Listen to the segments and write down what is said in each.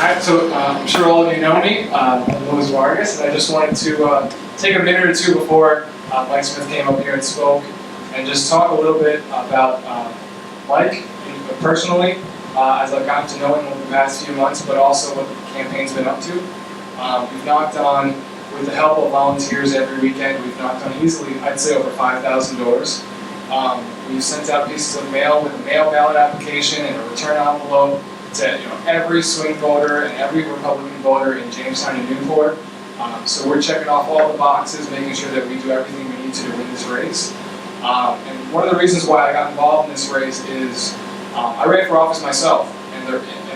I'm sure all of you know me. My name is Vargas, and I just wanted to take a minute or two before Mike Smith came up here and spoke, and just talk a little bit about Mike personally, as I've gotten to know him over the past few months, but also what the campaign's been up to. We've knocked on, with the help of volunteers every weekend, we've knocked on easily, I'd say, over 5,000 doors. We've sent out pieces of mail with a mail ballot application and a return envelope to every swing voter and every Republican voter in Jamestown and Newport. So we're checking off all the boxes, making sure that we do everything we need to win this race. And one of the reasons why I got involved in this race is I ran for office myself, and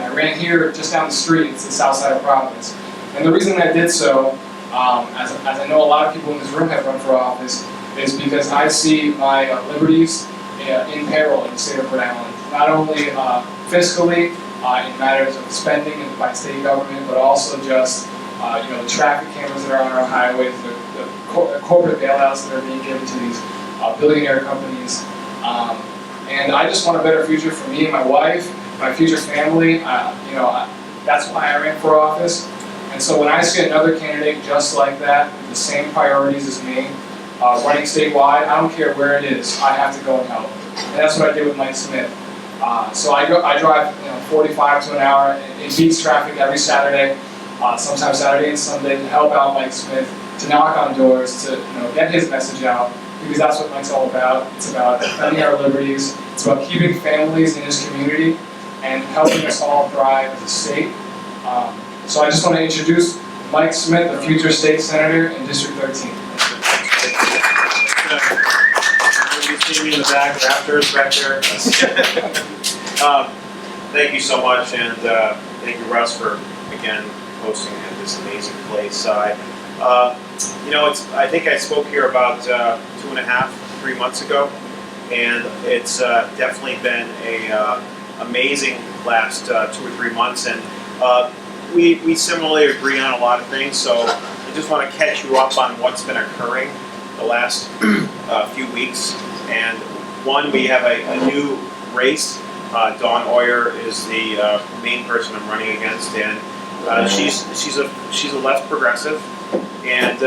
I ran here just down the street. It's the south side of Providence. And the reason I did so, as I know a lot of people in this room have run for office, is because I see my liberties in peril in the state of Rhode Island. Not only fiscally, in matters of spending by state government, but also just the traffic cameras that are on our highways, the corporate bailouts that are being given to these billionaire companies. And I just want a better future for me and my wife, my future family. That's why I ran for office. And so when I see another candidate just like that, with the same priorities as me, running statewide, I don't care where it is, I have to go and help. And that's what I did with Mike Smith. So I drive 45 to an hour. It beats traffic every Saturday, sometimes Saturday and Sunday, to help out Mike Smith, to knock on doors, to get his message out, because that's what Mike's all about. It's about defending our liberties. It's about keeping families in his community and helping us all thrive as a state. So I just want to introduce Mike Smith, the future state senator in District 13. You see me in the back, rafters back there. Thank you so much, and thank you, Russ, for again hosting at this amazing place. I think I spoke here about 2.5, 3 months ago, and it's definitely been a amazing last 2 or 3 months, and we similarly agree on a lot of things. So I just want to catch you up on what's been occurring the last few weeks. And one, we have a new race. Don Oer is the main person I'm running against, and she's a left progressive, and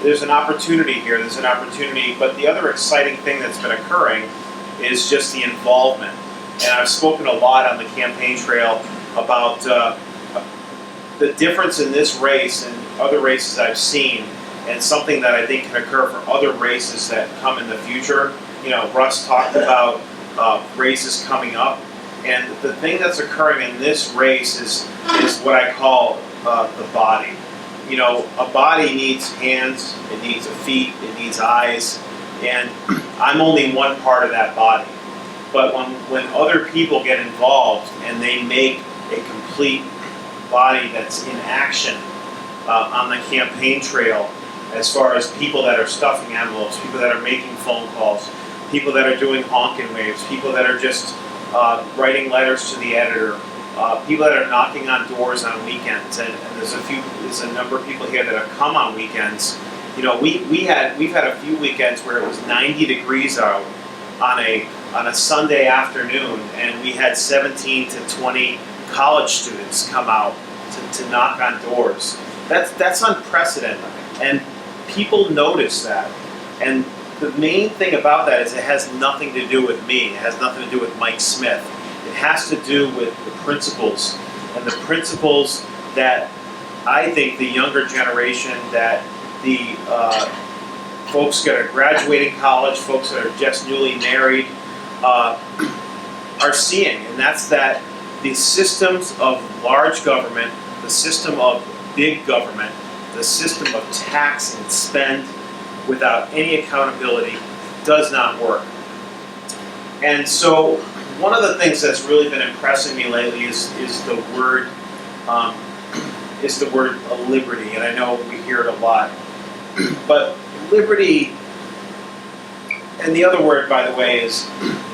there's an opportunity here. There's an opportunity, but the other exciting thing that's been occurring is just the involvement. And I've spoken a lot on the campaign trail about the difference in this race and other races I've seen, and something that I think can occur for other races that come in the future. Russ talked about races coming up, and the thing that's occurring in this race is what I call the body. A body needs hands, it needs feet, it needs eyes, and I'm only one part of that body. But when other people get involved and they make a complete body that's in action on the campaign trail, as far as people that are stuffing envelopes, people that are making phone calls, people that are doing honking waves, people that are just writing letters to the editor, people that are knocking on doors on weekends, and there's a number of people here that have come on weekends. We've had a few weekends where it was 90 degrees out on a Sunday afternoon, and we had 17 to 20 college students come out to knock on doors. That's unprecedented, and people notice that. And the main thing about that is it has nothing to do with me. It has nothing to do with Mike Smith. It has to do with the principles, and the principles that I think the younger generation, that the folks that are graduating college, folks that are just newly married, are seeing. And that's that the systems of large government, the system of big government, the system of tax and spend without any accountability does not work. And so one of the things that's really been impressing me lately is the word liberty, and I know we hear it a lot. But liberty, and the other word, by the way, is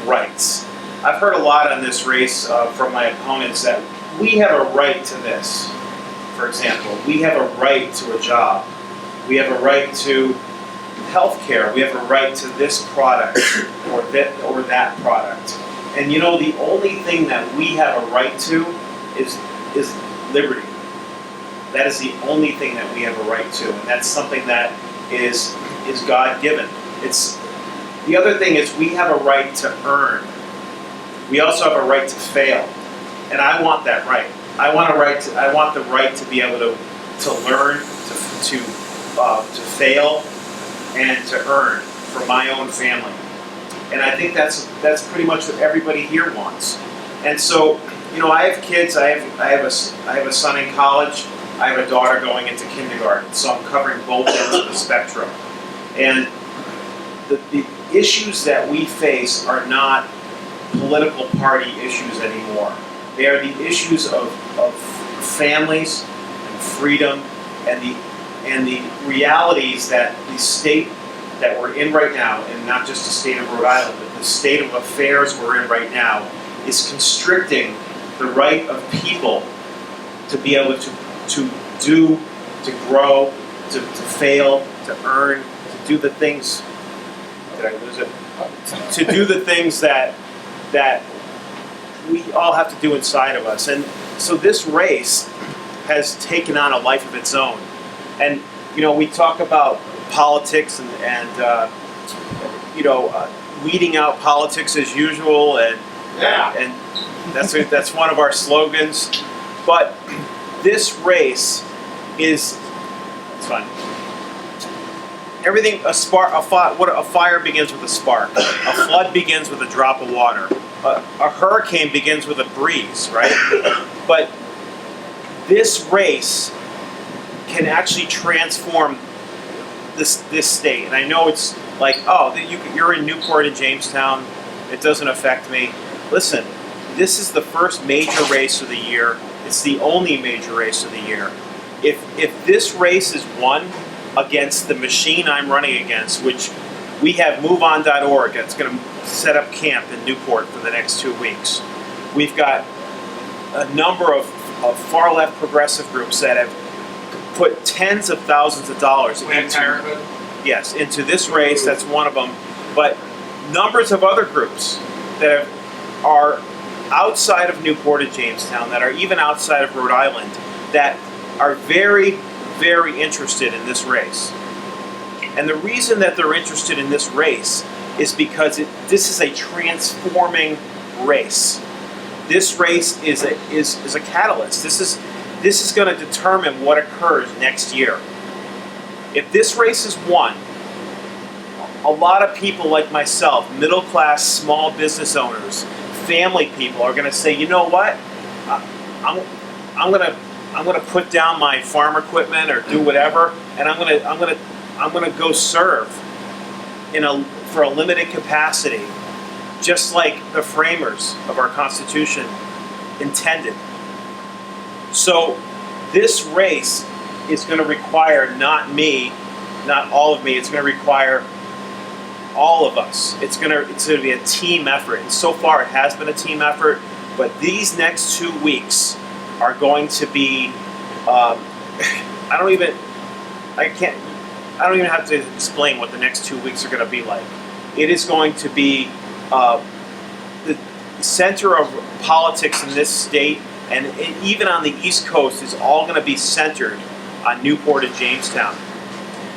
rights. I've heard a lot on this race from my opponents that we have a right to this. For example, we have a right to a job. We have a right to health care. We have a right to this product or that product. And the only thing that we have a right to is liberty. That is the only thing that we have a right to, and that's something that is God-given. The other thing is we have a right to earn. We also have a right to fail, and I want that right. I want the right to be able to learn, to fail, and to earn for my own family. And I think that's pretty much what everybody here wants. And so, I have kids. I have a son in college. I have a daughter going into kindergarten. So I'm covering both ends of the spectrum. And the issues that we face are not political party issues anymore. They are the issues of families and freedom and the realities that the state that we're in right now, and not just the state of Rhode Island, but the state of affairs we're in right now, is constricting the right of people to be able to do, to grow, to fail, to earn, to do the things. Did I lose it? To do the things that we all have to do inside of us. And so this race has taken on a life of its own. And we talk about politics and weeding out politics as usual, and that's one of our slogans. But this race is, it's fine. Everything, a fire begins with a spark. A flood begins with a drop of water. A hurricane begins with a breeze, right? But this race can actually transform this state. And I know it's like, oh, you're in Newport and Jamestown, it doesn't affect me. Listen, this is the first major race of the year. It's the only major race of the year. If this race is won against the machine I'm running against, which we have MoveOn.org that's going to set up camp in Newport for the next 2 weeks. We've got a number of far-left progressive groups that have put tens of thousands of dollars into this race. That's one of them. But numbers of other groups that are outside of Newport and Jamestown, that are even outside of Rhode Island, that are very, very interested in this race. And the reason that they're interested in this race is because this is a transforming race. This race is a catalyst. This is going to determine what occurs next year. If this race is won, a lot of people like myself, middle class, small business owners, family people, are going to say, you know what? I'm going to put down my farm equipment or do whatever, and I'm going to go serve for a limited capacity, just like the framers of our Constitution intended. So this race is going to require not me, not all of me. It's going to require all of us. It's going to be a team effort. And so far, it has been a team effort. But these next 2 weeks are going to be. I don't even have to explain what the next 2 weeks are going to be like. It is going to be the center of politics in this state, and even on the East Coast, is all going to be centered on Newport and Jamestown.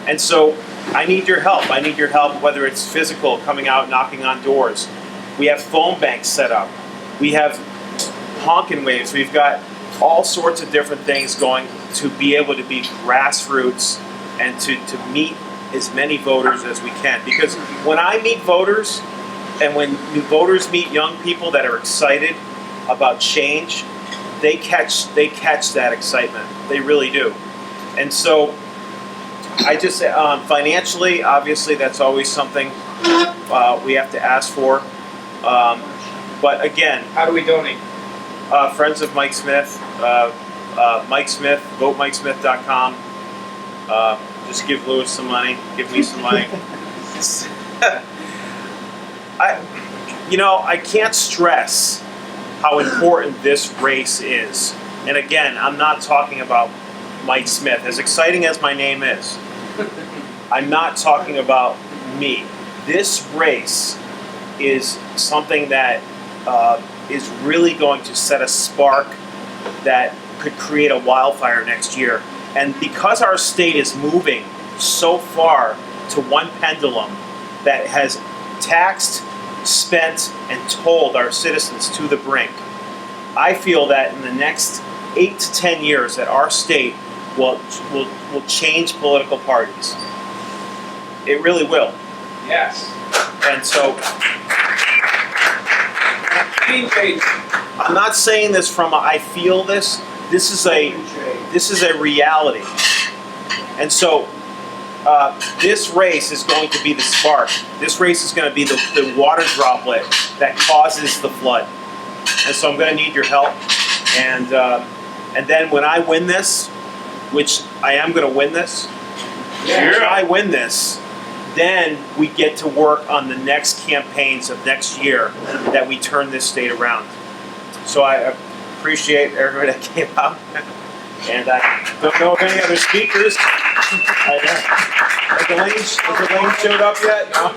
And so I need your help. I need your help, whether it's physical, coming out, knocking on doors. We have phone banks set up. We have honkin' waves. We've got all sorts of different things going to be able to be grassroots and to meet as many voters as we can. Because when I meet voters, and when new voters meet young people that are excited about change, they catch that excitement. They really do. And so I just, financially, obviously, that's always something we have to ask for. But again, how do we donate? Friends of Mike Smith, Mike Smith, votemikesmith.com. Just give Lewis some money, give me some money. I can't stress how important this race is. And again, I'm not talking about Mike Smith, as exciting as my name is. I'm not talking about me. This race is something that is really going to set a spark that could create a wildfire next year. And because our state is moving so far to one pendulum that has taxed, spent, and told our citizens to the brink, I feel that in the next 8 to 10 years that our state will change political parties. It really will. Yes. And so, I'm not saying this from I feel this. This is a reality. And so, this race is going to be the spark. This race is going to be the water droplet that causes the flood. And so I'm going to need your help. And then when I win this, which I am going to win this, when I win this, then we get to work on the next campaigns of next year that we turn this state around. So I appreciate everybody that came out. And I don't know of any other speakers. Has Elaine showed up yet? No?